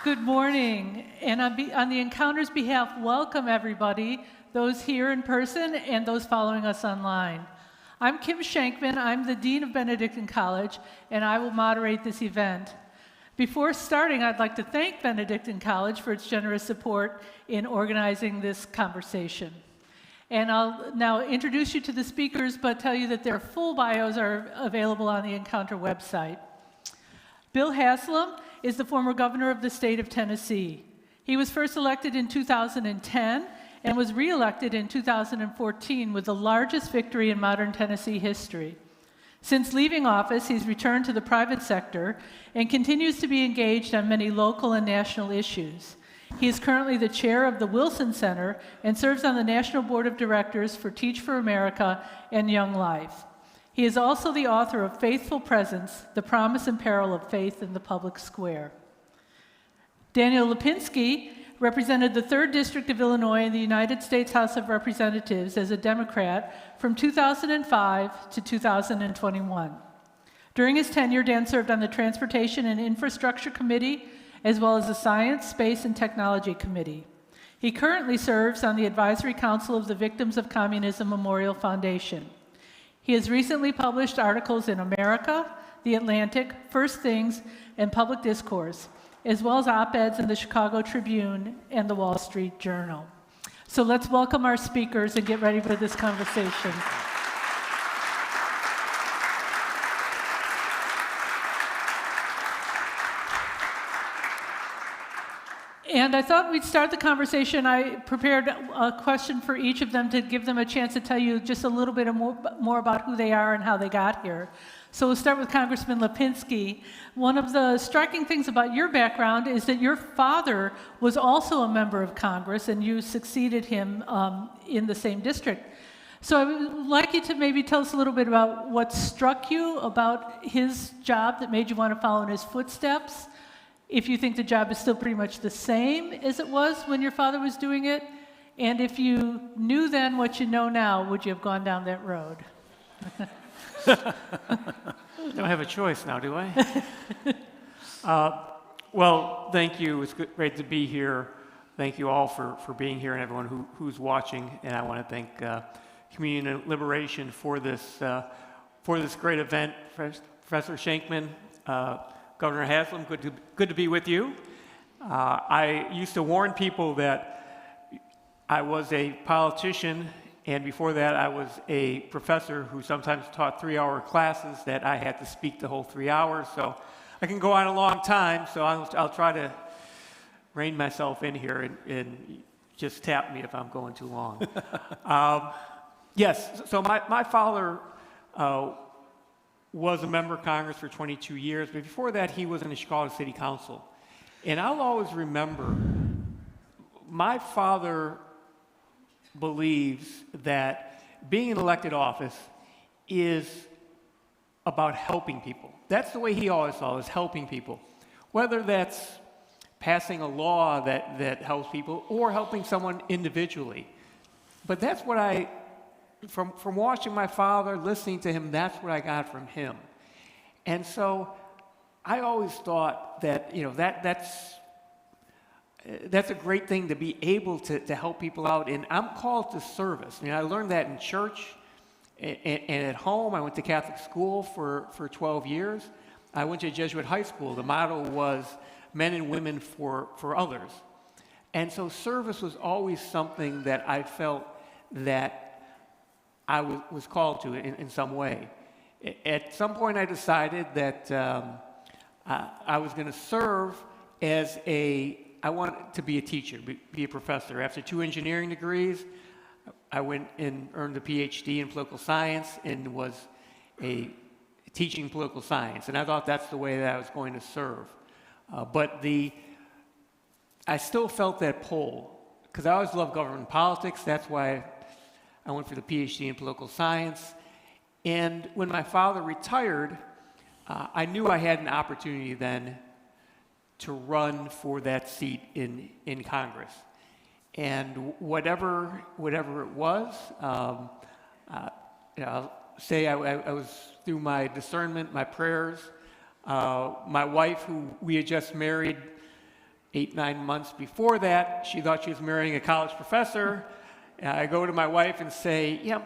Good morning, and on the Encounter's behalf, welcome everybody, those here in person and those following us online. I'm Kim Shankman, I'm the Dean of Benedictine College, and I will moderate this event. Before starting, I'd like to thank Benedictine College for its generous support in organizing this conversation. And I'll now introduce you to the speakers, but tell you that their full bios are available on the Encounter website. Bill Haslam is the former governor of the state of Tennessee. He was first elected in 2010 and was re-elected in 2014 with the largest victory in modern Tennessee history. Since leaving office, he's returned to the private sector and continues to be engaged on many local and national issues. He is currently the chair of the Wilson Center and serves on the National Board of Directors for Teach for America and Young Life. He is also the author of Faithful Presence, The Promise and Peril of Faith in the Public Square. Dan Lipinski represented the 3rd District of Illinois in the United States House of Representatives as a Democrat from 2005 to 2021. During his tenure, Dan served on the Transportation and Infrastructure Committee, as well as the Science, Space, and Technology Committee. He currently serves on the Advisory Council of the Victims of Communism Memorial Foundation. He has recently published articles in America, The Atlantic, First Things, and Public Discourse, as well as op-eds in the Chicago Tribune and the Wall Street Journal. So let's welcome our speakers and get ready for this conversation. And I thought we'd start the conversation. I prepared a question for each of them to give them a chance to tell you just a little bit more about who they are and how they got here. So we'll start with Congressman Lipinski. One of the striking things about your background is that your father was also a member of Congress and you succeeded him in the same district. So I would like you to maybe tell us a little bit about what struck you about his job that made you want to follow in his footsteps. If you think the job is still pretty much the same as it was when your father was doing it, and if you knew then what you know now, would you have gone down that road? Don't have a choice now, do I? Well, thank you. It's great to be here. Thank you all for being here and everyone who's watching. And I want to thank Community and Liberation for this great event. Professor Shankman, Governor Haslam, good to be with you. I used to warn people that I was a politician, and before that I was a professor who sometimes taught 3-hour classes that I had to speak the whole 3 hours. So I can go on a long time, so I'll try to rein myself in here and just tap me if I'm going too long. Yes, so my father was a member of Congress for 22 years, but before that he was in the Chicago City Council. And I'll always remember, my father believes that being in elected office is about helping people. That's the way he always saw it, is helping people. Whether that's passing a law that helps people or helping someone individually. But that's what from watching my father, listening to him, that's what I got from him. And so I always thought that, that's a great thing to be able to help people out. And I'm called to service. I learned that in church and at home. I went to Catholic school for 12 years. I went to Jesuit high school. The motto was men and women for others. And so service was always something that I felt that I was called to in some way. At some point I decided that I was going to serve I wanted to be a teacher, be a professor. After 2 engineering degrees, I went and earned a PhD in political science and was teaching political science. And I thought that's the way that I was going to serve. But I still felt that pull, because I always loved government politics. That's why I went for the PhD in political science. And when my father retired, I knew I had an opportunity then to run for that seat in Congress. And whatever it was, I'll say I was, through my discernment, my prayers, my wife, who we had just married 8, 9 months before that, she thought she was marrying a college professor. And I go to my wife and say, yeah,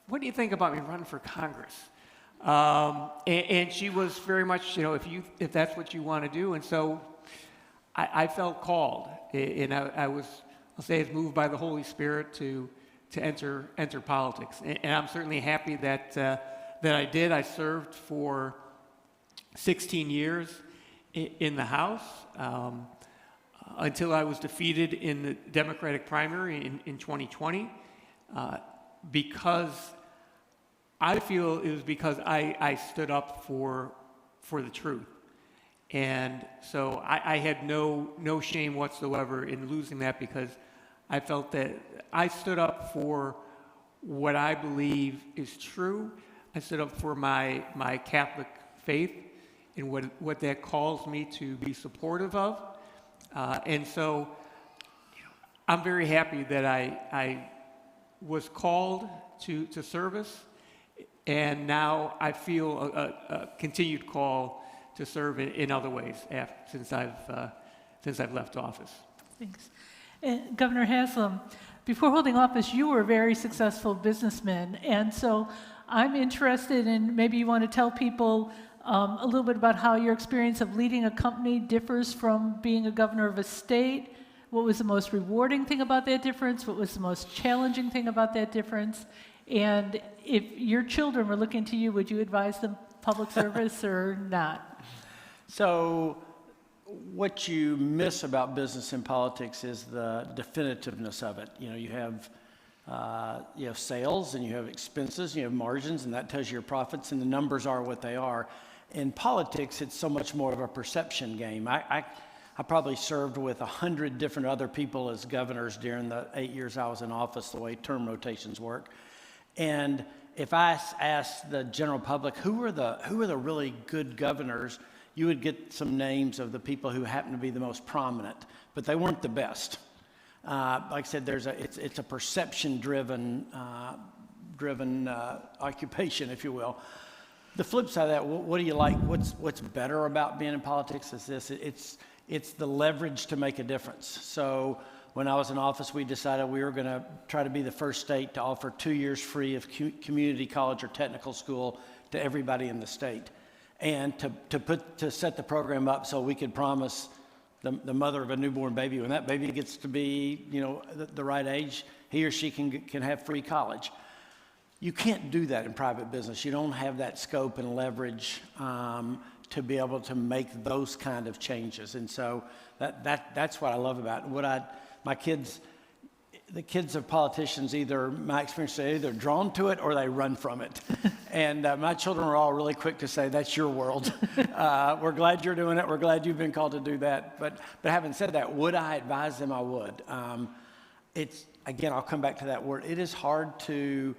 what do you think about me running for Congress? And she was very much, if that's what you want to do. And so I felt called, and I'll say I was moved by the Holy Spirit to enter politics. And I'm certainly happy that I did. I served for 16 years in the House until I was defeated in the Democratic primary in 2020, because I feel it was because I stood up for the truth. And so I had no shame whatsoever in losing that, because I felt that I stood up for what I believe is true. I stood up for my Catholic faith and what that calls me to be supportive of. And so I'm very happy that I was called to service, and now I feel a continued call to serve in other ways since I've left office. Thanks. And Governor Haslam, before holding office, you were a very successful businessman, and so I'm interested in, maybe you want to tell people a little bit about how your experience of leading a company differs from being a governor of a state. What was the most rewarding thing about that difference? What was the most challenging thing about that difference? And if your children were looking to you, would you advise them public service or not? So what you miss about business and politics is the definitiveness of it. You have sales, and you have expenses, and you have margins, and that tells you your profits, and the numbers are what they are. In politics, it's so much more of a perception game. I probably served with 100 different other people as governors during the 8 years I was in office, the way term rotations work. And if I asked the general public, who are the really good governors, you would get some names of the people who happen to be the most prominent, but they weren't the best. Like I said, it's a perception-driven occupation, if you will. The flip side of that, what do you like? What's better about being in politics is this: it's the leverage to make a difference. So when I was in office, we decided we were going to try to be the first state to offer 2 years free of community college or technical school to everybody in the state, and to set the program up so we could promise the mother of a newborn baby, when that baby gets to be the right age, he or she can have free college. You can't do that in private business. You don't have that scope and leverage to be able to make those kind of changes. And so that's what I love about it. The kids of politicians, my experience, they're either drawn to it or they run from it. And my children are all really quick to say, that's your world. We're glad you're doing it. We're glad you've been called to do that. But having said that, would I advise them? I would. Again, I'll come back to that word. It is hard to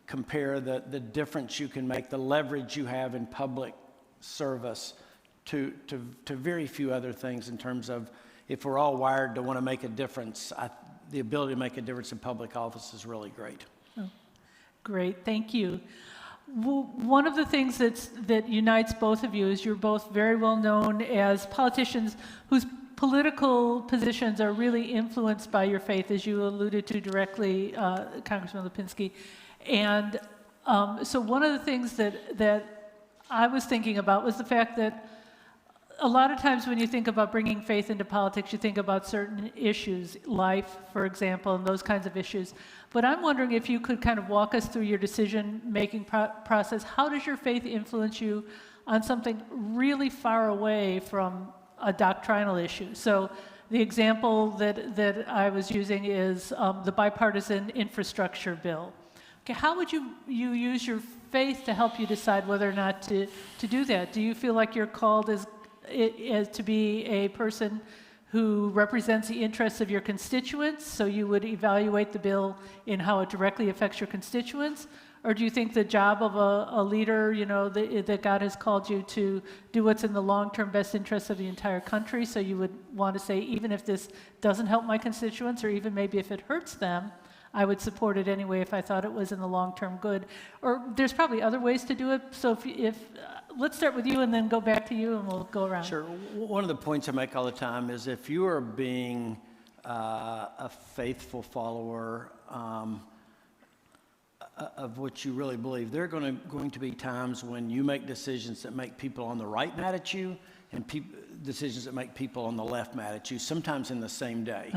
compare the difference you can make, the leverage you have in public service to very few other things in terms of, if we're all wired to want to make a difference, the ability to make a difference in public office is really great. Oh, great, thank you. Well, one of the things that unites both of you is you're both very well known as politicians whose political positions are really influenced by your faith, as you alluded to directly, Congressman Lipinski. And so one of the things that I was thinking about was the fact that a lot of times when you think about bringing faith into politics, you think about certain issues, life, for example, and those kinds of issues. But I'm wondering if you could kind of walk us through your decision-making process. How does your faith influence you on something really far away from a doctrinal issue? So the example that I was using is the bipartisan infrastructure bill. Okay, how would you use your faith to help you decide whether or not to do that? Do you feel like you're called as to be a person who represents the interests of your constituents, so you would evaluate the bill in how it directly affects your constituents? Or do you think the job of a leader, that God has called you to do what's in the long-term best interests of the entire country, so you would want to say, even if this doesn't help my constituents, or even maybe if it hurts them, I would support it anyway if I thought it was in the long-term good? Or there's probably other ways to do it. So if let's start with you and then go back to you, and we'll go around. Sure. One of the points I make all the time is if you are being a faithful follower of what you really believe, there are going to be times when you make decisions that make people on the right mad at you, and decisions that make people on the left mad at you, sometimes in the same day.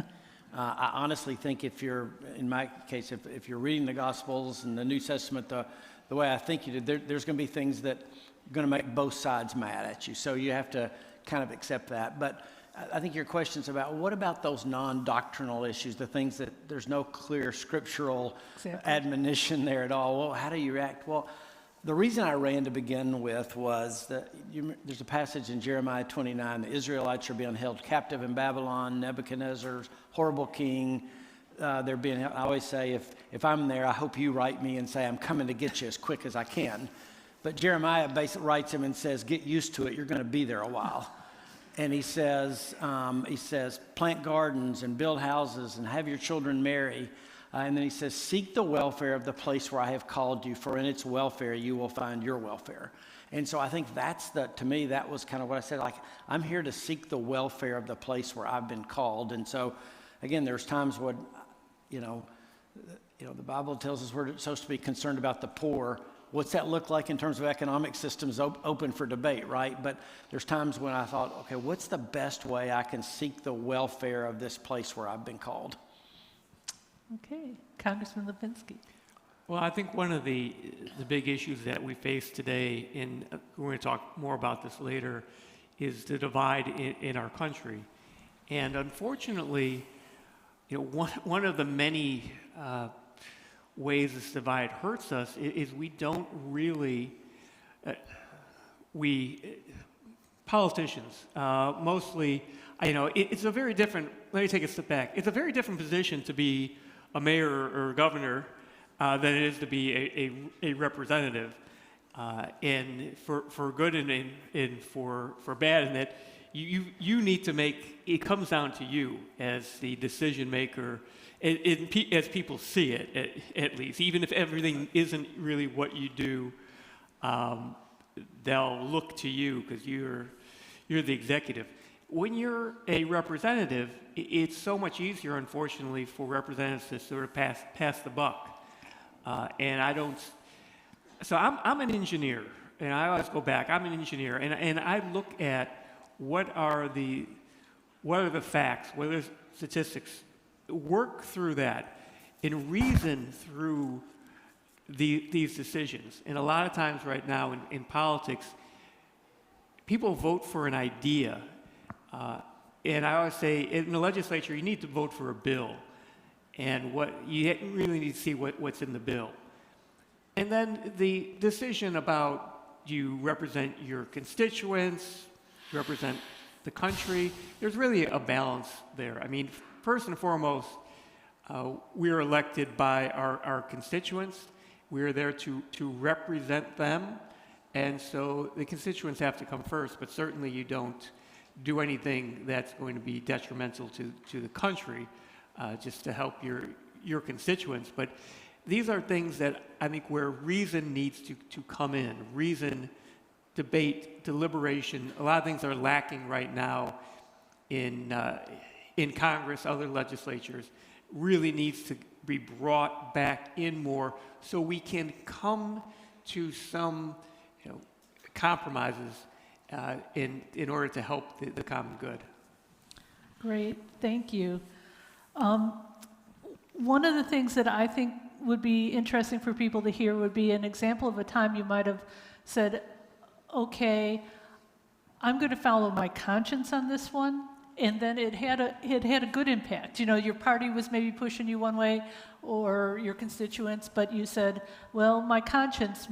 I honestly think in my case, if you're reading the Gospels and the New Testament the way I think you did, there's going to be things that are going to make both sides mad at you. So you have to kind of accept that. But I think your question's about, what about those non-doctrinal issues, the things that there's no clear scriptural admonition there at all? Well, how do you react? Well, the reason I ran to begin with was that there's a passage in Jeremiah 29, the Israelites are being held captive in Babylon, Nebuchadnezzar's horrible king. I always say, if I'm there, I hope you write me and say, I'm coming to get you as quick as I can. But Jeremiah basically writes him and says, get used to it, you're going to be there a while. And he says, plant gardens and build houses and have your children marry. And then he says, seek the welfare of the place where I have called you, for in its welfare you will find your welfare. And so I think to me, that was kind of what I said, like, I'm here to seek the welfare of the place where I've been called. And so, again, there's times when, the Bible tells us we're supposed to be concerned about the poor. What's that look like in terms of economic systems open for debate, right? But there's times when I thought, okay, what's the best way I can seek the welfare of this place where I've been called? Okay, Congressman Lipinski. Well, I think one of the big issues that we face today, and we're going to talk more about this later, is the divide in our country. And unfortunately, one of the many ways this divide hurts us is we don't really, politicians, mostly, it's a very different, let me take a step back. It's a very different position to be a mayor or a governor than it is to be a representative. And for good and for bad, in that you need to it comes down to you as the decision maker, as people see it, at least. Even if everything isn't really what you do, they'll look to you because you're the executive. When you're a representative, it's so much easier, unfortunately, for representatives to sort of pass the buck. So I'm an engineer, and I always go back. I'm an engineer, and I look at what are the facts, what are the statistics, work through that, and reason through these decisions. And a lot of times right now in politics, people vote for an idea. And I always say, in the legislature, you need to vote for a bill. And you really need to see what's in the bill. And then the decision about, do you represent your constituents, represent the country? There's really a balance there. I mean, first and foremost, we're elected by our constituents. We're there to represent them. And so the constituents have to come first, but certainly you don't do anything that's going to be detrimental to the country just to help your constituents. But these are things that I think where reason needs to come in. Reason, debate, deliberation. A lot of things are lacking right now in Congress, other legislatures. Really needs to be brought back in more so we can come to some compromises in order to help the common good. Great, thank you. One of the things that I think would be interesting for people to hear would be an example of a time you might have said, okay, I'm going to follow my conscience on this one, and then it had a good impact. Your party was maybe pushing you one way, or your constituents, but you said, well, my conscience,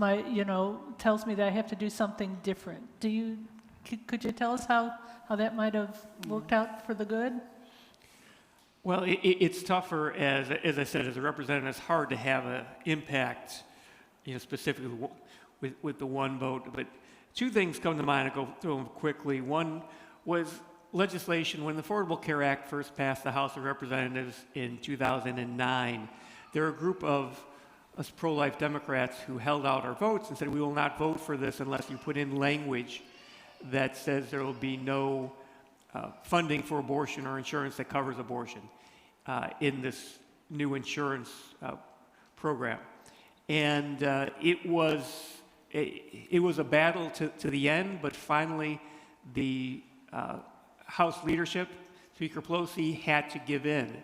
tells me that I have to do something different. Could you tell us how that might have worked out for the good? Well, it's tougher, as I said, as a representative. It's hard to have an impact, specifically with the one vote. But two things come to mind. I'll go through them quickly. One was legislation. When the Affordable Care Act first passed the House of Representatives in 2009, there were a group of us pro-life Democrats who held out our votes and said, we will not vote for this unless you put in language that says there will be no funding for abortion or insurance that covers abortion in this new insurance program. And it was a battle to the end, but finally the House leadership, Speaker Pelosi, had to give in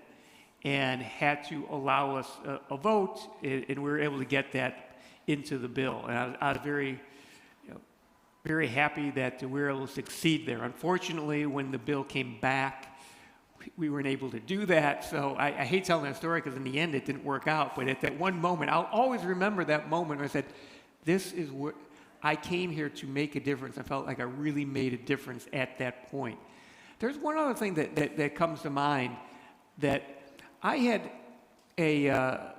and had to allow us a vote, and we were able to get that into the bill. And I was very, very happy that we were able to succeed there. Unfortunately, when the bill came back, we weren't able to do that. So I hate telling that story because in the end it didn't work out. But at that one moment, I'll always remember that moment where I said, this is what I came here to make a difference. I felt like I really made a difference at that point. There's one other thing that comes to mind, that I had a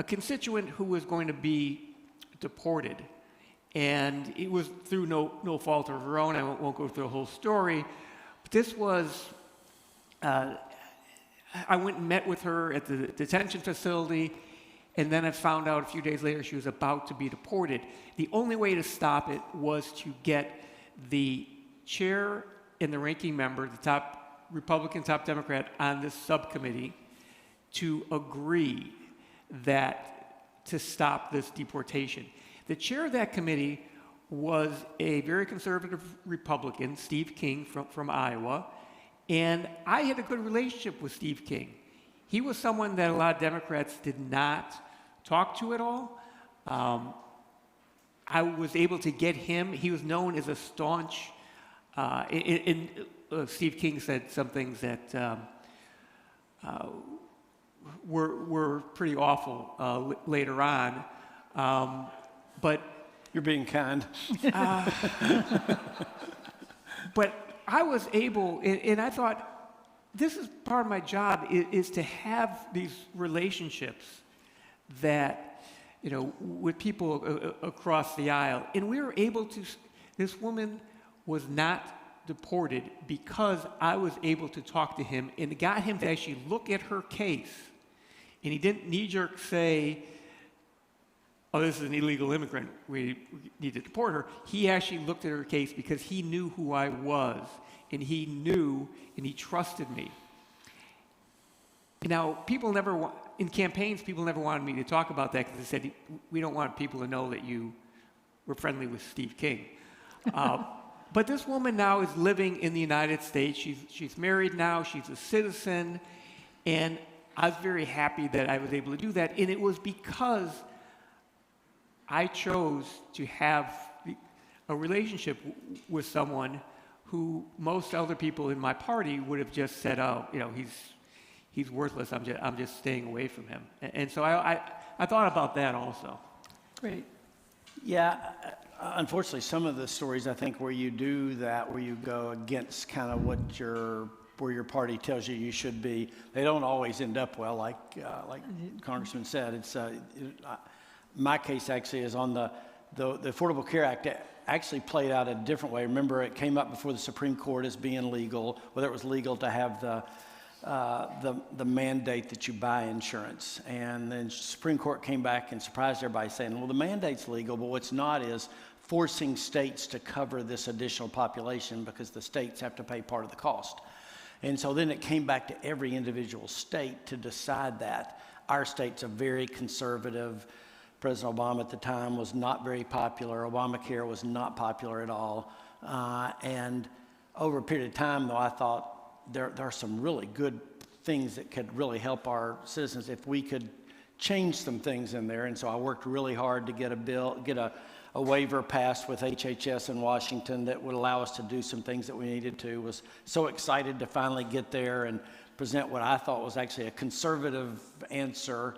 constituent who was going to be deported, and it was through no fault of her own. I won't go through the whole story, but this was, I went and met with her at the detention facility, and then I found out a few days later she was about to be deported. The only way to stop it was to get the chair and the ranking member, the top Republican, top Democrat on this subcommittee, to agree that to stop this deportation. The chair of that committee was a very conservative Republican, Steve King from Iowa, and I had a good relationship with Steve King. He was someone that a lot of Democrats did not talk to at all. I was able to get him. He was known as a staunch, Steve King said some things that were pretty awful later on, but You're being kind. but I was able, and I thought, this is part of my job, is to have these relationships that, with people across the aisle. And we were able to, this woman was not deported because I was able to talk to him and got him to actually look at her case. And he didn't knee-jerk say, oh, this is an illegal immigrant, we need to deport her. He actually looked at her case because he knew who I was, and he knew and he trusted me. Now, in campaigns, people never wanted me to talk about that because they said, we don't want people to know that you were friendly with Steve King. But this woman now is living in the United States. She's married now. She's a citizen. And I was very happy that I was able to do that. And it was because I chose to have a relationship with someone who most other people in my party would have just said, oh, he's worthless. I'm just staying away from him. And so I thought about that also. Great. Yeah, unfortunately, some of the stories, I think, where you do that, where you go against kind of where your party tells you should be, they don't always end up well, like Congressman said. It's my case actually is on the Affordable Care Act. Actually played out a different way. Remember, it came up before the Supreme Court as being legal, whether it was legal to have the mandate that you buy insurance. And then Supreme Court came back and surprised everybody saying, well, the mandate's legal, but what's not is forcing states to cover this additional population because the states have to pay part of the cost. And so then it came back to every individual state to decide that. Our state's a very conservative. President Obama at the time was not very popular. Obamacare was not popular at all. And over a period of time, though, I thought there are some really good things that could really help our citizens if we could change some things in there. And so I worked really hard to get a waiver passed with HHS in Washington that would allow us to do some things that we needed to. Was so excited to finally get there and present what I thought was actually a conservative answer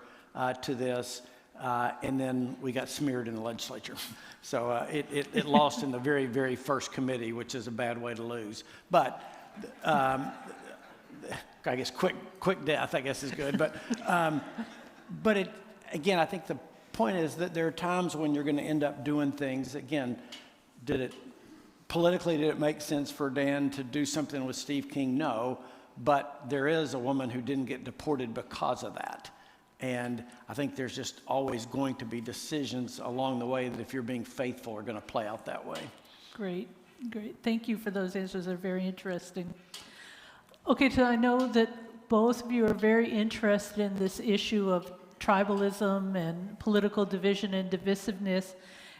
to this. And then we got smeared in the legislature. So it lost in the very, very first committee, which is a bad way to lose. But I guess quick death, I guess, is good. But again, I think the point is that there are times when you're going to end up doing things. Again, did it make sense for Dan to do something with Steve King? No. But there is a woman who didn't get deported because of that. And I think there's just always going to be decisions along the way that if you're being faithful are going to play out that way. Great. Thank you for those answers. They're very interesting. Okay, so I know that both of you are very interested in this issue of tribalism and political division and divisiveness.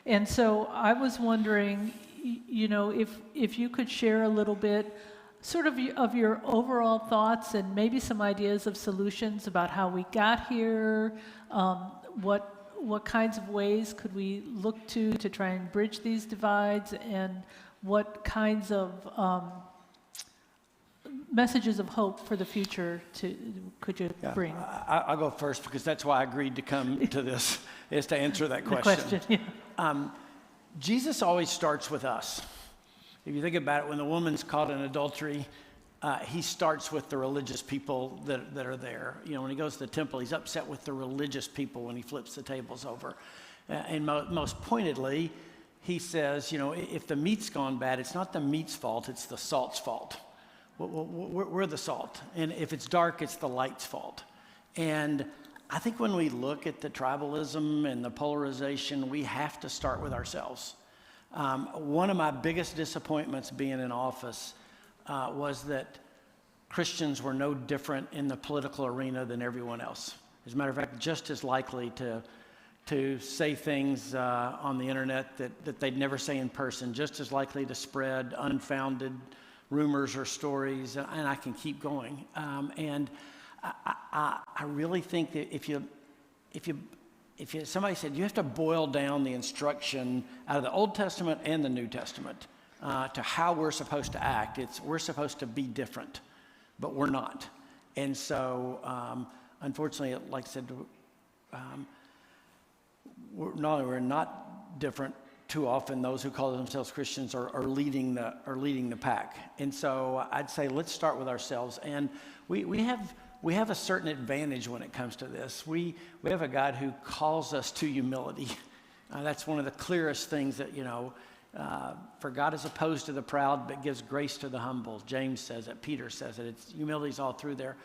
And so I was wondering, if you could share a little bit sort of your overall thoughts and maybe some ideas of solutions about how we got here, what kinds of ways could we look to try and bridge these divides, and what kinds of messages of hope for the future could you bring? I'll go first because that's why I agreed to come to this, is to answer that question. Jesus always starts with us. If you think about it, when the woman's caught in adultery, he starts with the religious people that are there. When he goes to the temple, he's upset with the religious people when he flips the tables over. And most pointedly, he says, if the meat's gone bad, it's not the meat's fault, it's the salt's fault. We're the salt. And if it's dark, it's the light's fault. And I think when we look at the tribalism and the polarization, we have to start with ourselves. One of my biggest disappointments being in office was that Christians were no different in the political arena than everyone else. As a matter of fact, just as likely to say things on the internet that they'd never say in person, just as likely to spread unfounded rumors or stories, and I can keep going. And I really think that if somebody said you have to boil down the instruction out of the Old Testament and the New Testament to how we're supposed to act, we're supposed to be different, but we're not. And so, unfortunately, like I said, we're not different. Too often, those who call themselves Christians are leading the pack. And so, I'd say let's start with ourselves. And we have a certain advantage when it comes to this. We have a God who calls us to humility. That's one of the clearest things that, for God is opposed to the proud, but gives grace to the humble. James says it, Peter says it. Humility's all through there.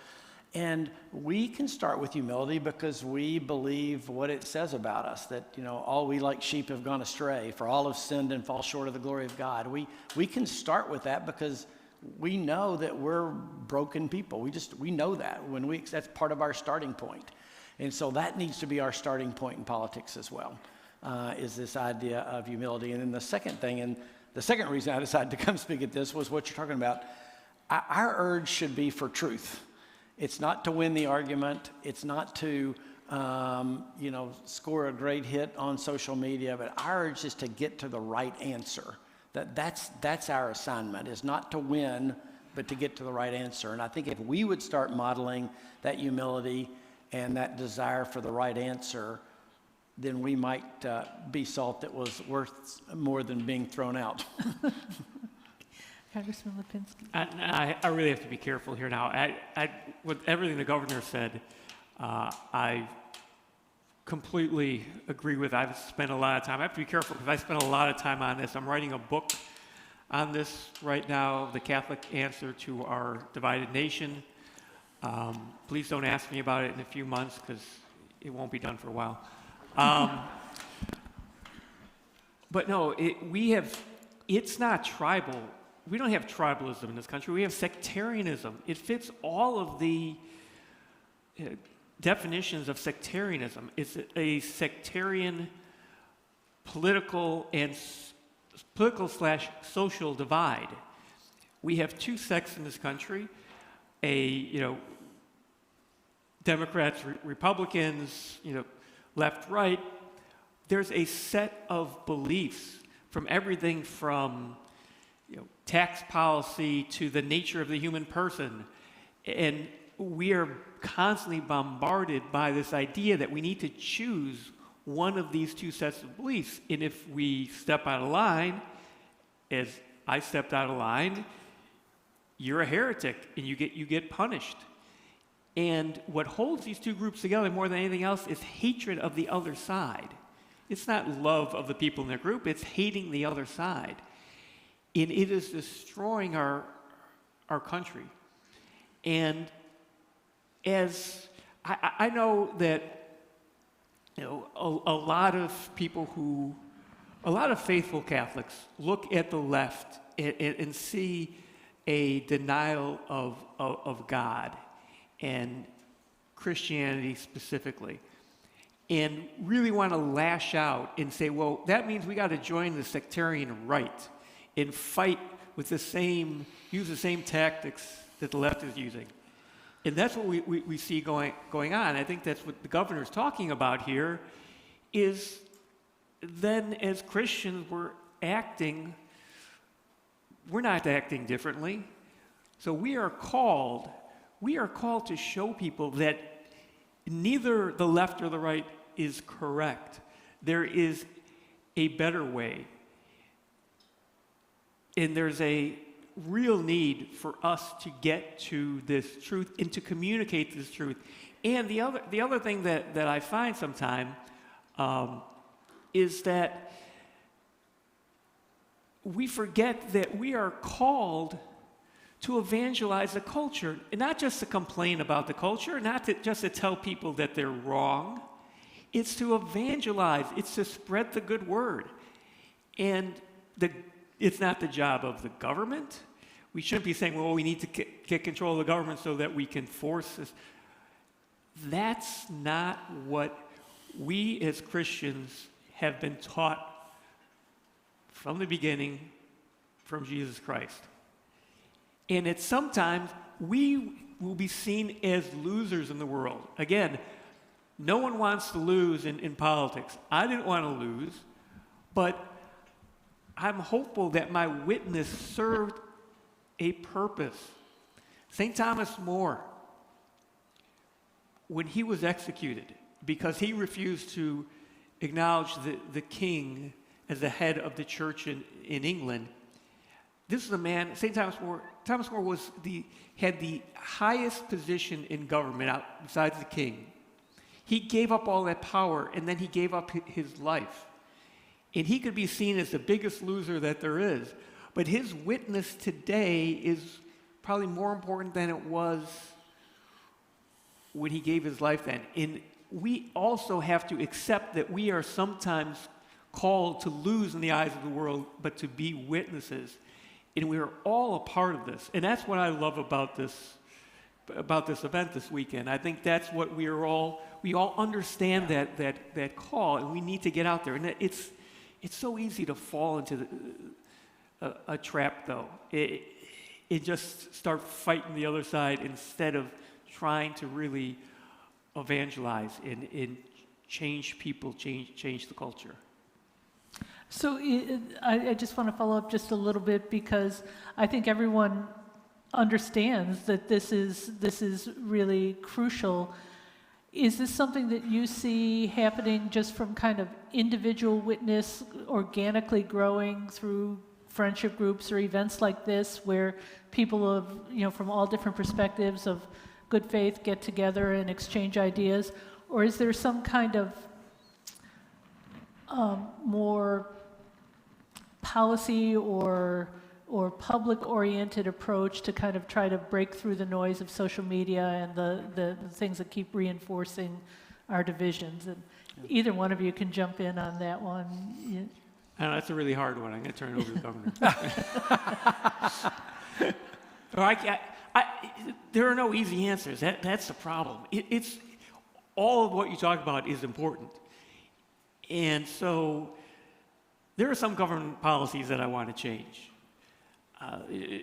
And we can start with humility because we believe what it says about us, that, all we like sheep have gone astray, for all have sinned and fall short of the glory of God. We can start with that because we know that we're broken people. We know that that's part of our starting point. And so that needs to be our starting point in politics as well, is this idea of humility. And then the second thing, and the second reason I decided to come speak at this was what you're talking about. Our urge should be for truth. It's not to win the argument. It's not to, score a great hit on social media, but our urge is to get to the right answer. That's our assignment, is not to win, but to get to the right answer. And I think if we would start modeling that humility and that desire for the right answer, then we might be salt that was worth more than being thrown out. Congressman Lipinski. I really have to be careful here now. With everything the governor said, I completely agree with. I've spent a lot of time. I have to be careful because I spent a lot of time on this. I'm writing a book on this right now, The Catholic Answer to Our Divided Nation. Please don't ask me about it in a few months because it won't be done for a while. But no, it's not tribal. We don't have tribalism in this country. We have sectarianism. It fits all of the definitions of sectarianism. It's a sectarian political / social divide. We have two sects in this country, Democrats, Republicans, left, right. There's a set of beliefs from everything from tax policy to the nature of the human person. And we are constantly bombarded by this idea that we need to choose one of these two sets of beliefs. And if we step out of line, as I stepped out of line, you're a heretic and you get punished. And what holds these two groups together more than anything else is hatred of the other side. It's not love of the people in their group, it's hating the other side. And it is destroying our country. And as I know that, a lot of faithful Catholics look at the left and see a denial of God and Christianity specifically, and really want to lash out and say, well, that means we got to join the sectarian right and fight with use the same tactics that the left is using. And that's what we see going on. I think that's what the governor's talking about here, is then as Christians we're not acting differently. So we are called to show people that neither the left or the right is correct. There is a better way. And there's a real need for us to get to this truth and to communicate this truth. And the other thing that I find sometimes is that we forget that we are called to evangelize the culture, and not just to complain about the culture, not just to tell people that they're wrong. It's to evangelize. It's to spread the good word. And it's not the job of the government. We shouldn't be saying, well, we need to get control of the government so that we can force this. That's not what we as Christians have been taught from the beginning from Jesus Christ. And it's sometimes we will be seen as losers in the world. Again, no one wants to lose in politics. I didn't want to lose, but I'm hopeful that my witness served a purpose. St. Thomas More, when he was executed because he refused to acknowledge the king as the head of the church in England, this is a man, St. Thomas More. Thomas More had the highest position in government besides the king. He gave up all that power, and then he gave up his life. And he could be seen as the biggest loser that there is. But his witness today is probably more important than it was when he gave his life then. And we also have to accept that we are sometimes called to lose in the eyes of the world, but to be witnesses. And we are all a part of this. And that's what I love about this event this weekend. I think that's what we all understand that call, and we need to get out there. And it's so easy to fall into a trap, though. It just start fighting the other side instead of trying to really evangelize and change people, change the culture. So I just want to follow up just a little bit, because I think everyone understands that this is really crucial. Is this something that you see happening just from kind of individual witness organically growing through friendship groups or events like this, where people from all different perspectives of good faith get together and exchange ideas? Or is there some kind of more policy or public-oriented approach to kind of try to break through the noise of social media and the things that keep reinforcing our divisions? And either one of you can jump in on that one. I know, that's a really hard one. I'm going to turn it over to the governor. There are no easy answers. That's the problem. It's all of what you talk about is important. And so there are some government policies that I want to change.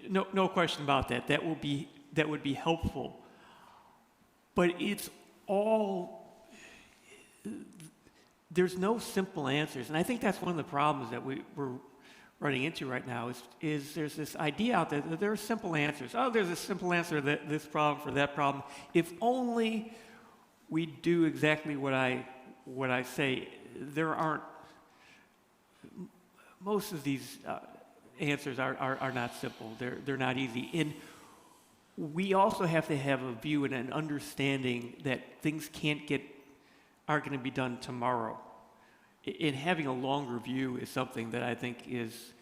No question about that. That would be helpful. But it's all, there's no simple answers. And I think that's one of the problems that we're running into right now is there's this idea out there that there are simple answers. Oh, there's a simple answer to this problem for that problem. If only we do exactly what I say. There aren't, most of these answers are not simple. They're not easy. And we also have to have a view and an understanding that things aren't going to be done tomorrow. And having a longer view is something that I think is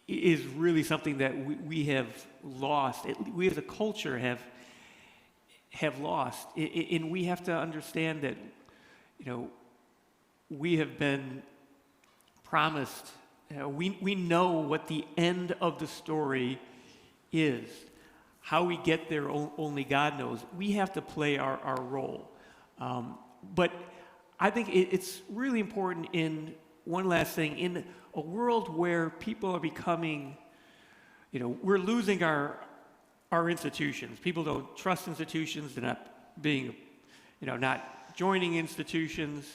really something that we have lost. We as a culture have lost. And we have to understand that, we have been promised, we know what the end of the story is. How we get there, only God knows. We have to play our role. But I think it's really important in one last thing, in a world where people are becoming, we're losing our institutions. People don't trust institutions. They're not being, not joining institutions.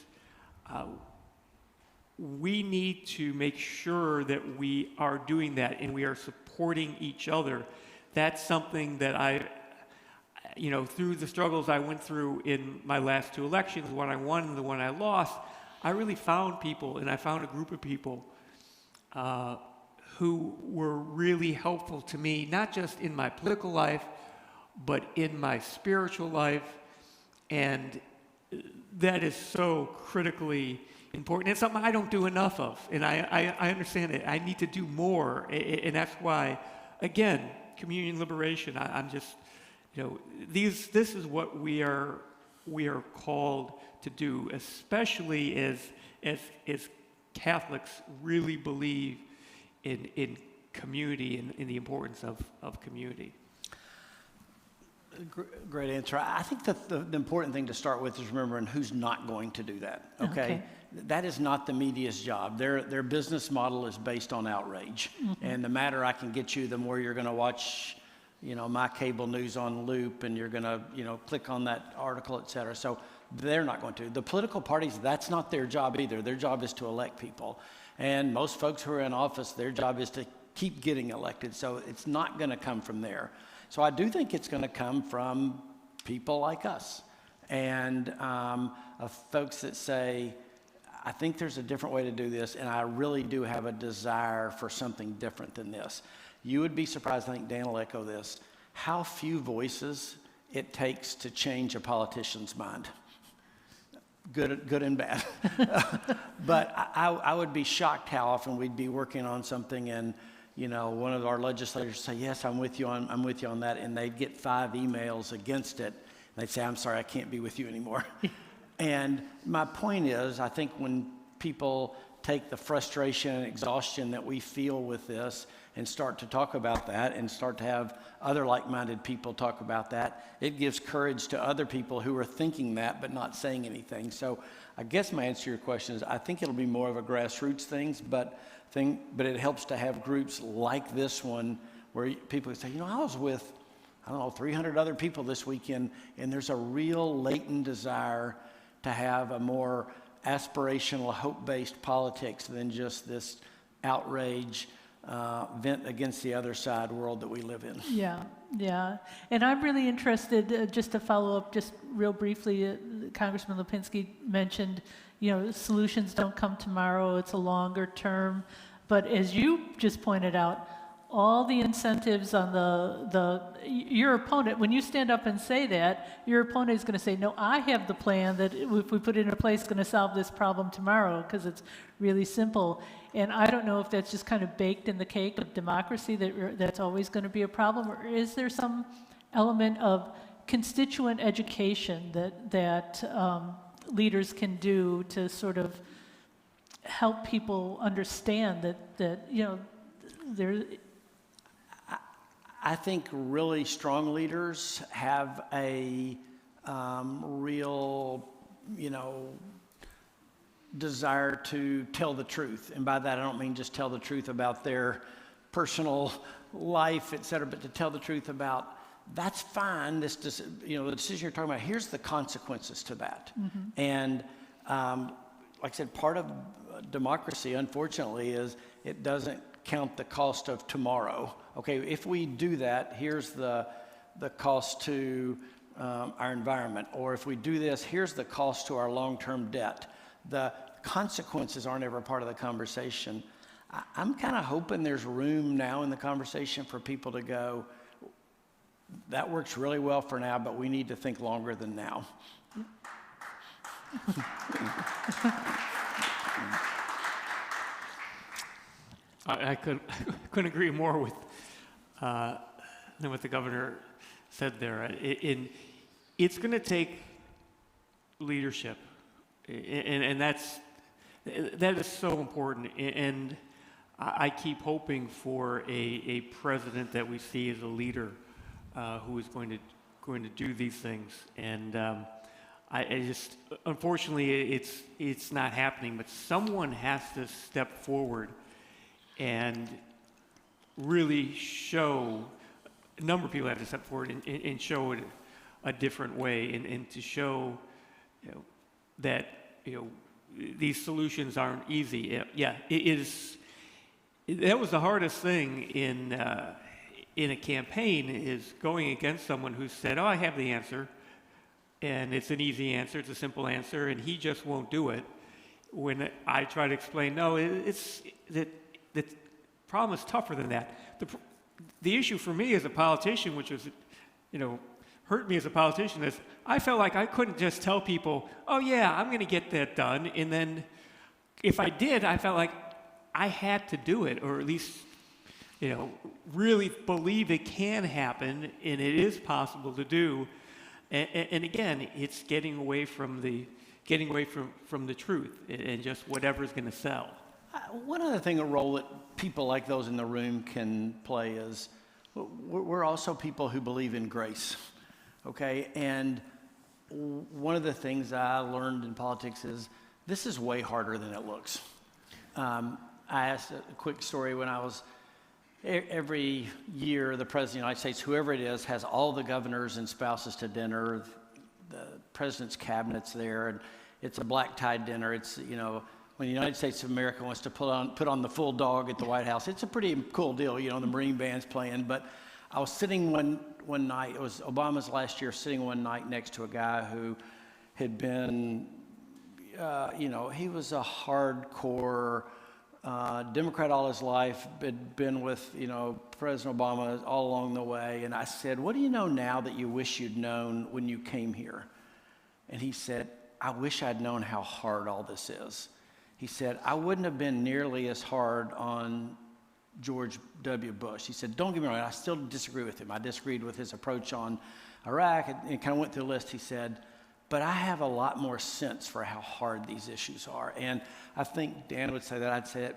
We need to make sure that we are doing that and we are supporting each other. That's something that through the struggles I went through in my last two elections, the one I won and the one I lost, I really found people, and I found a group of people who were really helpful to me, not just in my political life, but in my spiritual life. And that is so critically important. It's something I don't do enough of, and I understand it. I need to do more, and that's why, again, communion liberation. I'm just, this is what we are called to do, especially as Catholics really believe in community and in the importance of community. Great answer. I think that the important thing to start with is remembering who's not going to do that. Okay? That is not the media's job. Their business model is based on outrage. Mm-hmm. And the madder I can get you, the more you're going to watch, my cable news on loop, and you're going to, click on that article, et cetera. So they're not going to. The political parties, that's not their job either. Their job is to elect people. And most folks who are in office, their job is to keep getting elected. So it's not going to come from there. So I do think it's going to come from people like us and folks that say, I think there's a different way to do this, and I really do have a desire for something different than this. You would be surprised, I think Dan will echo this, how few voices it takes to change a politician's mind. Good and bad. But I would be shocked how often we'd be working on something and one of our legislators say, yes, I'm with you on that, and they'd get 5 emails against it, and they'd say, I'm sorry, I can't be with you anymore. And my point is, I think when people take the frustration and exhaustion that we feel with this and start to talk about that and start to have other like-minded people talk about that, it gives courage to other people who are thinking that but not saying anything. So I guess my answer to your question is I think it'll be more of a grassroots thing, but it helps to have groups like this one where people say, I was with, 300 other people this weekend, and there's a real latent desire to have a more aspirational, hope-based politics than just this outrage vent against the other side world that we live in. Yeah. And I'm really interested, just to follow up just real briefly, Congressman Lipinski mentioned, solutions don't come tomorrow, it's a longer term. But as you just pointed out, all the incentives on your opponent, when you stand up and say that, your opponent is going to say, no, I have the plan that if we put it in place, it's going to solve this problem tomorrow because it's really simple. And I don't know if that's just kind of baked in the cake of democracy, that's always going to be a problem, or is there some element of constituent education that leaders can do to sort of help people understand that there. I think really strong leaders have a real, desire to tell the truth. And by that, I don't mean just tell the truth about their personal life, et cetera, but to tell the truth about, that's fine, the decision you're talking about, here's the consequences to that. Mm-hmm. And like I said, part of democracy, unfortunately, is it doesn't count the cost of tomorrow. Okay, if we do that, here's the cost to our environment. Or if we do this, here's the cost to our long-term debt. The consequences aren't ever part of the conversation. I'm kind of hoping there's room now in the conversation for people to go, that works really well for now, but we need to think longer than now. I couldn't agree more with than what the governor said there. it's going to take leadership, and that is so important. And I keep hoping for a president that we see as a leader who is going to do these things. And I just, unfortunately, it's not happening. But someone has to step forward and really show. A number of people have to step forward and show it a different way, and to show, that these solutions aren't easy. Yeah, it is. That was the hardest thing in a campaign, is going against someone who said, "Oh, I have the answer, and it's an easy answer, it's a simple answer," and he just won't do it. When I try to explain, no, it's that the problem is tougher than that. The issue for me as a politician, which was, hurt me as a politician, is I felt like I couldn't just tell people, "Oh yeah, I'm going to get that done," and then if I did, I felt like I had to do it, or at least, really believe it can happen and it is possible to do. And again, it's getting away from the truth and just whatever's going to sell. One other thing, a role that people like those in the room can play is we're also people who believe in grace, okay? And one of the things I learned in politics is this is way harder than it looks. I asked a quick story when I was, every year the President of the United States, whoever it is, has all the governors and spouses to dinner. The President's cabinet's there, and it's a black-tie dinner. It's, when the United States of America wants to put on the full dog at the White House, it's a pretty cool deal, the Marine Band's playing. But I was sitting one night, it was Obama's last year, sitting one night next to a guy who had been, he was a hardcore Democrat all his life, had been with, President Obama all along the way. And I said, "What do you know now that you wish you'd known when you came here?" And he said, "I wish I'd known how hard all this is." He said, "I wouldn't have been nearly as hard on George W. Bush." He said, "Don't get me wrong, I still disagree with him. I disagreed with his approach on Iraq," and kind of went through the list. He said, "But I have a lot more sense for how hard these issues are." And I think Dan would say that. I'd say it.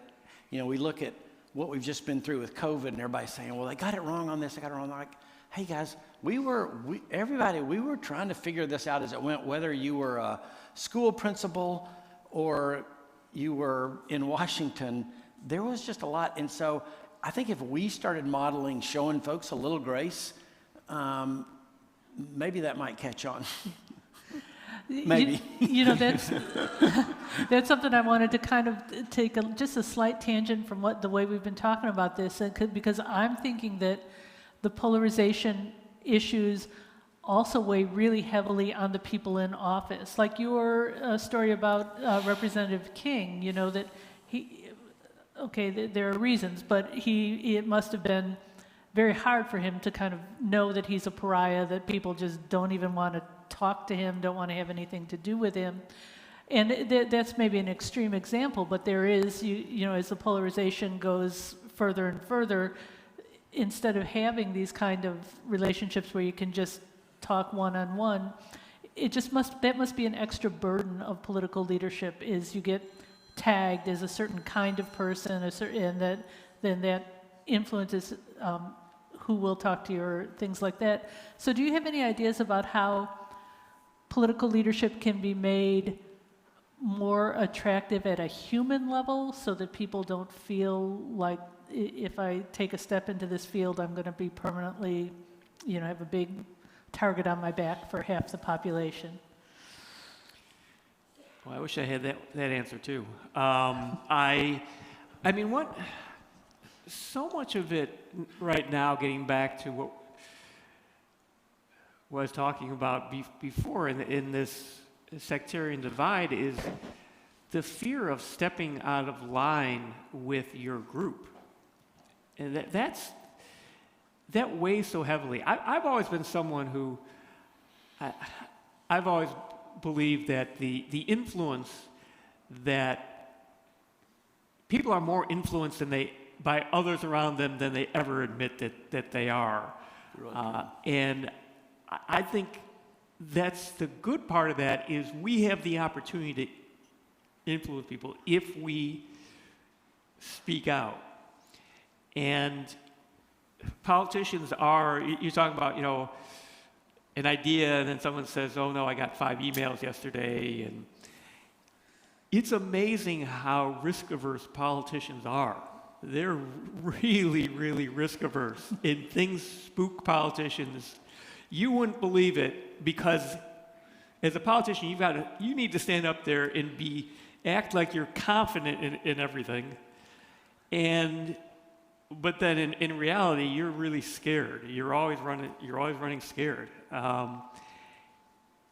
We look at what we've just been through with COVID, and everybody's saying, "Well, they got it wrong on this, they got it wrong." I'm like, hey guys, we were trying to figure this out as it went, whether you were a school principal or you were in Washington. There was just a lot. And so I think if we started modeling, showing folks a little grace, maybe that might catch on. Maybe. That's something I wanted to kind of take just a slight tangent from the way we've been talking about this, because I'm thinking that the polarization issues also weigh really heavily on the people in office. Like your story about Representative King, that there are reasons, but it must have been very hard for him to kind of know that he's a pariah, that people just don't even want to talk to him, don't want to have anything to do with him. And that's maybe an extreme example, but there is, as the polarization goes further and further, instead of having these kind of relationships where you can just talk one-on-one, that must be an extra burden of political leadership, is you get tagged as a certain kind of person, and that influences who will talk to you or things like that. So do you have any ideas about how political leadership can be made more attractive at a human level, so that people don't feel like, if I take a step into this field, I'm going to be permanently, have a big target on my back for half the population? Well, I wish I had that answer too. So much of it right now, getting back to what I was talking about before in this sectarian divide, is the fear of stepping out of line with your group. And that weighs so heavily. I've always been someone who, I've always believed that the influence, that people are more influenced by others around them than they ever admit that they are. And I think that's the good part of that is we have the opportunity to influence people if we speak out. And politicians are, you're talking about, an idea, and then someone says, oh no, I got 5 emails yesterday. And it's amazing how risk-averse politicians are. They're really, really risk-averse. And things spook politicians. You wouldn't believe it, because as a politician, you need to stand up there and act like you're confident in everything. But then in reality, you're really scared. You're always running scared.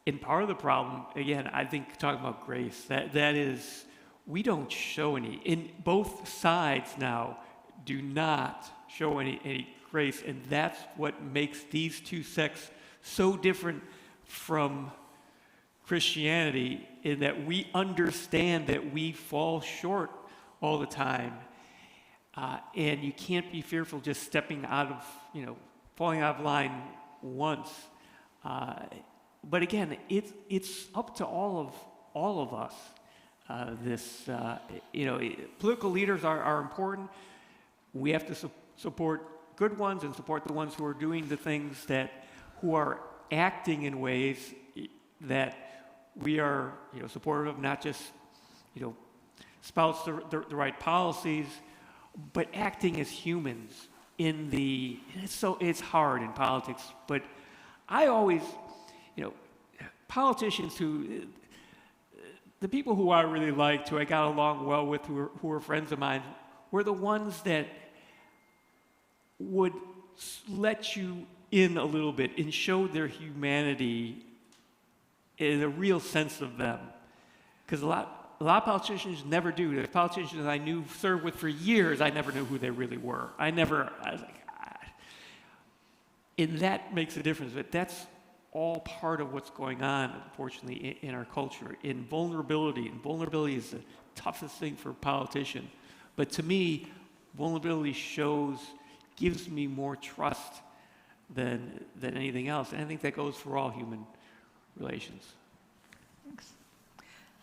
And part of the problem, again, I think talking about grace, that is, we don't show any. And both sides now do not show any grace, and that's what makes these two sects so different from Christianity, in that we understand that we fall short all the time. And you can't be fearful just stepping out of, falling out of line once. But again, it's up to all of us. Political leaders are important. We have to support good ones and support the ones who are doing the things who are acting in ways that we are, supportive of, not just, spouse the right policies, but acting as humans it's hard in politics, but I always, politicians the people who I really liked, who I got along well with, who were friends of mine, were the ones that would let you in a little bit and show their humanity in a real sense of them. Because a lot of politicians never do. The politicians I knew, served with for years, I never knew who they really were. I was like, and that makes a difference. But that's all part of what's going on, unfortunately, in our culture. And vulnerability is the toughest thing for a politician. But to me, vulnerability gives me more trust than anything else. And I think that goes for all human relations. Thanks.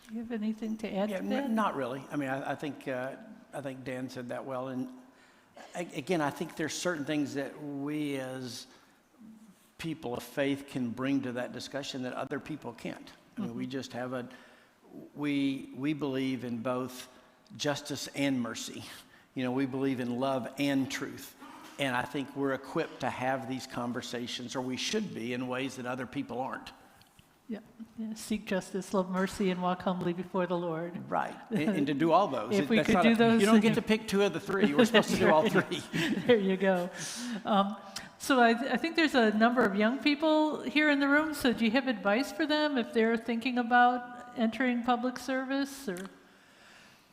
Do you have anything to add to that? Not really. I mean, I think Dan said that well. And again, I think there's certain things that we as people of faith can bring to that discussion that other people can't. I mean, we just have we believe in both justice and mercy. We believe in love and truth. And I think we're equipped to have these conversations, or we should be, in ways that other people aren't. Yeah. Seek justice, love mercy, and walk humbly before the Lord. Right, and to do all those. If we could do those, you don't get to pick 2 of the 3. We're supposed to do all 3. There you go. So I think there's a number of young people here in the room. So do you have advice for them if they're thinking about entering public service? Or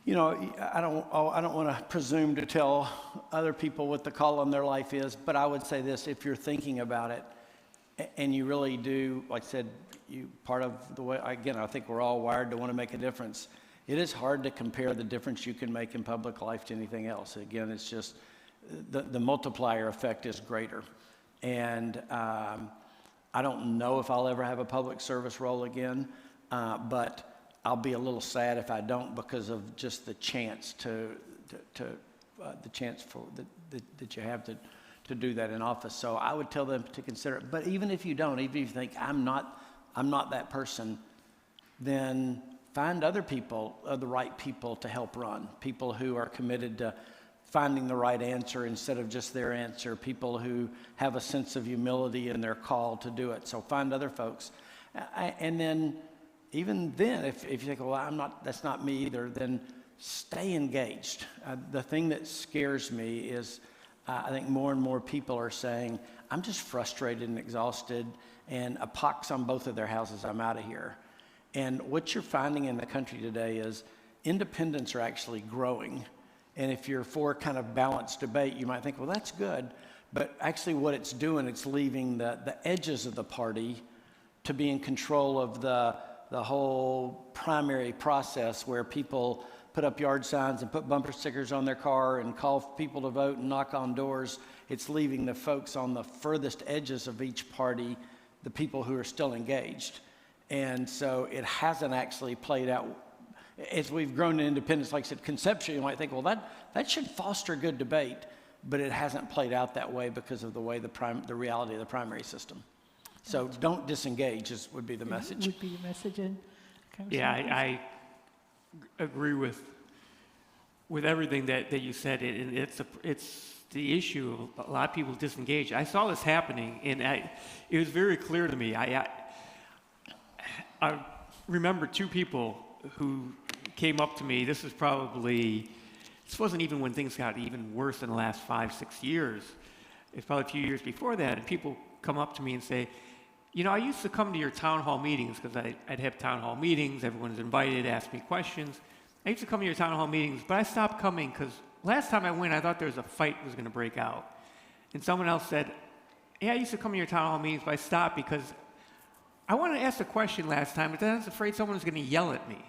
I don't want to presume to tell other people what the call on their life is, but I would say this: if you're thinking about it, and you really do, like I said, part of the way, again, I think we're all wired to want to make a difference. It is hard to compare the difference you can make in public life to anything else. Again, it's just the multiplier effect is greater. And I don't know if I'll ever have a public service role again, but I'll be a little sad if I don't, because of just the chance that you have to do that in office. So I would tell them to consider it. But even if you don't, even if you think I'm not that person, then find other people, the right people to help run. People who are committed to finding the right answer instead of just their answer. People who have a sense of humility in their call to do it. So find other folks. And then, even then, if you think, well, that's not me either, then stay engaged. The thing that scares me is I think more and more people are saying, I'm just frustrated and exhausted, and a pox on both of their houses, I'm out of here. And what you're finding in the country today is independents are actually growing. And if you're for kind of balanced debate, you might think, well, that's good. But actually what it's doing, it's leaving the edges of the party to be in control of the whole primary process, where people put up yard signs and put bumper stickers on their car and call people to vote and knock on doors. It's leaving the folks on the furthest edges of each party the people who are still engaged. And so it hasn't actually played out. As we've grown in independence, like I said, conceptually, you might think, well, that should foster good debate, but it hasn't played out that way because of the way the reality of the primary system. So don't disengage would be the message. Would be your message in Yeah, I agree with everything that you said. It's the issue. A lot of people disengage. I saw this happening, and it was very clear to me. I remember two people who came up to me. This wasn't even when things got even worse in the last 5-6 years. It's probably a few years before that. And people come up to me and say, I used to come to your town hall meetings because I'd have town hall meetings. Everyone's invited, ask me questions. I used to come to your town hall meetings, but I stopped coming because last time I went, I thought there was a fight was going to break out. And someone else said, I used to come to your town hall meetings, but I stopped because I wanted to ask a question last time, but then I was afraid someone was going to yell at me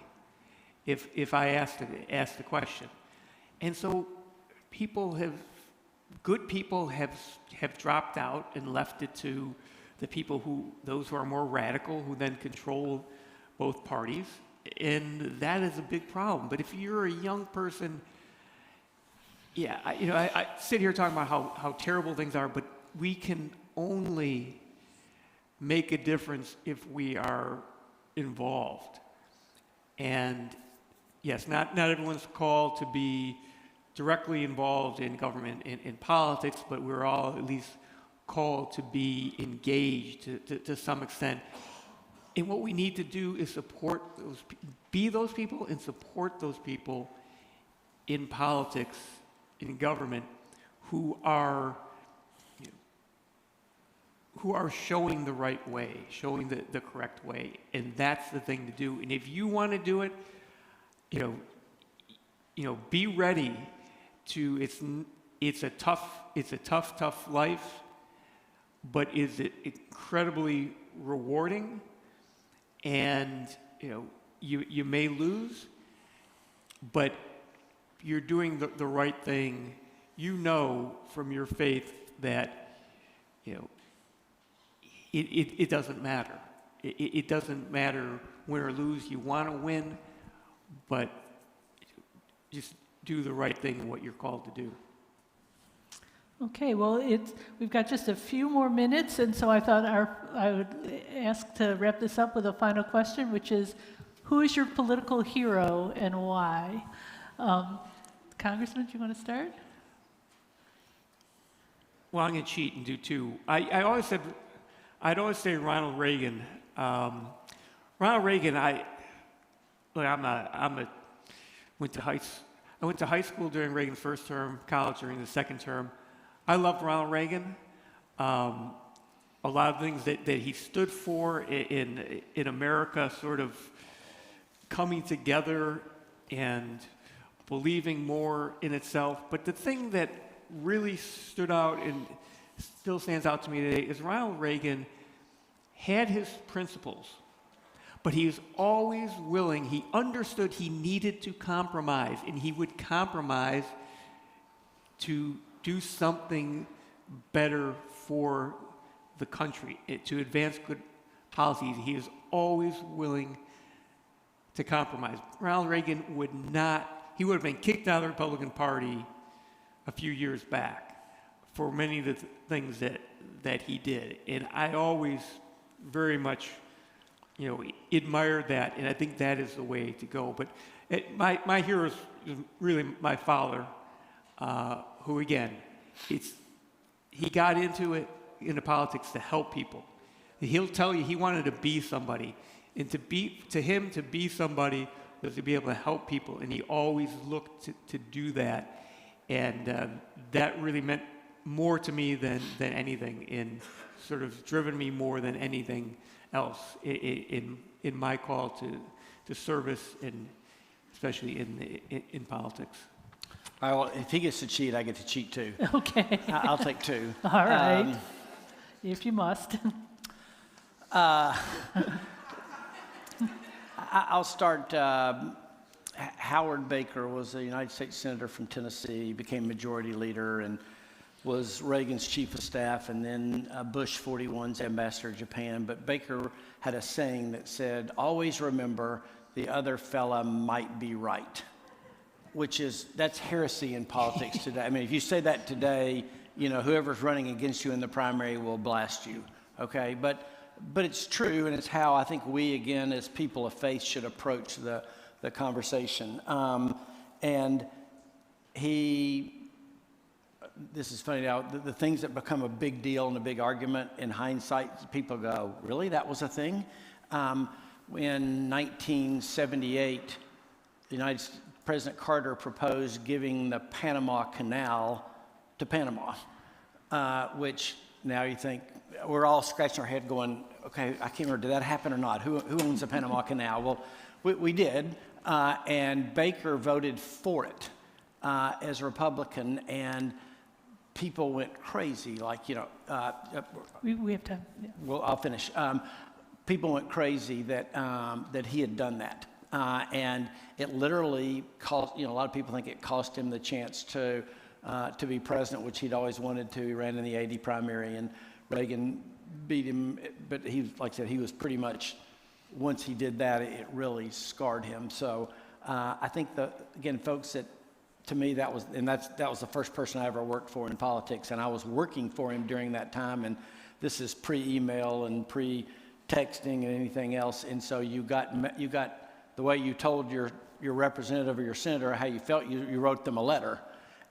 if I asked the question. And so good people have dropped out and left it to those who are more radical, who then control both parties. And that is a big problem. But if you're a young person, I sit here talking about how terrible things are, but we can only make a difference if we are involved. And yes, not everyone's called to be directly involved in government, in politics, but we're all at least called to be engaged to some extent. And what we need to do is be those people and support those people in politics, in government, who are showing the right way, showing the correct way. And that's the thing to do. And if you want to do it, be ready to, it's a tough life, but is it incredibly rewarding? And, you may lose, but you're doing the right thing. From your faith that, it doesn't matter. It doesn't matter win or lose. You want to win, but just do the right thing and what you're called to do. Okay, well, we've got just a few more minutes, and so I thought I would ask to wrap this up with a final question, which is, who is your political hero and why? Congressman, do you want to start? Well, I'm going to cheat and do two. I'd always say Ronald Reagan. Ronald Reagan, I went to high school during Reagan's first term, college during the second term. I loved Ronald Reagan. A lot of things that he stood for in America, sort of coming together and believing more in itself. But the thing that really stood out and still stands out to me today is Ronald Reagan had his principles, but he was always willing. He understood he needed to compromise, and he would compromise to do something better for the country, to advance good policies. He is always willing to compromise. Ronald Reagan would have been kicked out of the Republican Party a few years back for many of the things that he did. And I always very much, admired that, and I think that is the way to go. But my hero is really my father, who again, he got into politics to help people. He'll tell you he wanted to be somebody, and to be somebody was to be able to help people, and he always looked to do that, and that really meant more to me than anything, and sort of driven me more than anything else in my call to service, and especially in politics. All right, well, if he gets to cheat, I get to cheat too. Okay. I'll take two. All right. If you must. I'll start. Howard Baker was a United States Senator from Tennessee. He became majority leader, and was Reagan's chief of staff, and then Bush 41's ambassador to Japan. But Baker had a saying that said, always remember the other fella might be right, that's heresy in politics today. I mean, if you say that today, you know, whoever's running against you in the primary will blast you, okay? But it's true, and it's how I think we, again, as people of faith, should approach the conversation. And this is funny now, the things that become a big deal and a big argument, in hindsight, people go, really, that was a thing? In 1978, President Carter proposed giving the Panama Canal to Panama, which now you think, we're all scratching our head going, okay, I can't remember, did that happen or not? Who owns the Panama Canal? Well, we did, and Baker voted for it as a Republican, and people went crazy, like, you know. We have time. Yeah. Well, I'll finish. People went crazy that he had done that. And it literally cost, you know, a lot of people think it cost him the chance to be president, which he'd always wanted to. He ran in the 80 primary, and Reagan beat him. But he, like I said, he was pretty much, once he did that, it really scarred him. So I think again, folks, that to me, that was the first person I ever worked for in politics, and I was working for him during that time. And this is pre-email and pre-texting and anything else. And so you got the way you told your representative or your senator how you felt, you wrote them a letter.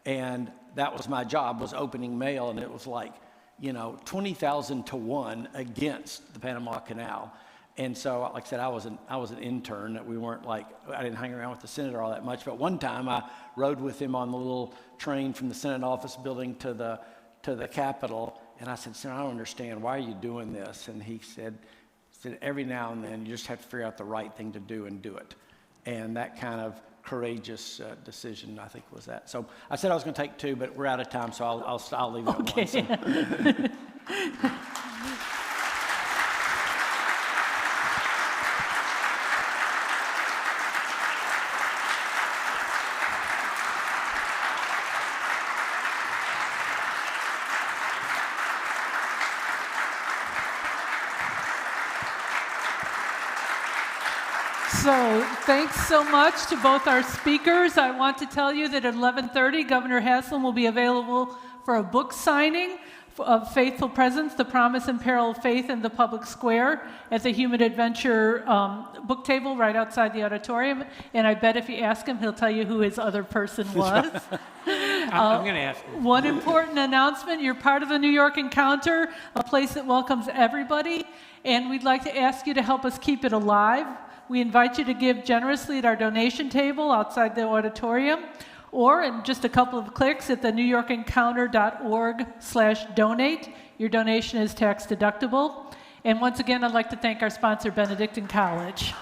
And that was my job, was opening mail, and it was like, you know, 20,000 to 1 against the Panama Canal. And so, like I said, I was an intern. We weren't like, I didn't hang around with the senator all that much. But one time I rode with him on the little train from the Senate office building to the Capitol. And I said, Senator, I don't understand. Why are you doing this? And he said, every now and then you just have to figure out the right thing to do and do it. And that kind of courageous decision, I think, was that. So I said I was going to take 2, but we're out of time, so I'll leave it at 1. So. So thanks so much to both our speakers. I want to tell you that at 11:30, Governor Haslam will be available for a book signing of Faithful Presence, The Promise and Peril of Faith in the Public Square at the Human Adventure book table right outside the auditorium. And I bet if you ask him, he'll tell you who his other person was. I'm going to ask him. One important announcement, you're part of the New York Encounter, a place that welcomes everybody, and we'd like to ask you to help us keep it alive. We invite you to give generously at our donation table outside the auditorium, or in just a couple of clicks at the newyorkencounter.org/donate. Your donation is tax deductible. And once again, I'd like to thank our sponsor, Benedictine College.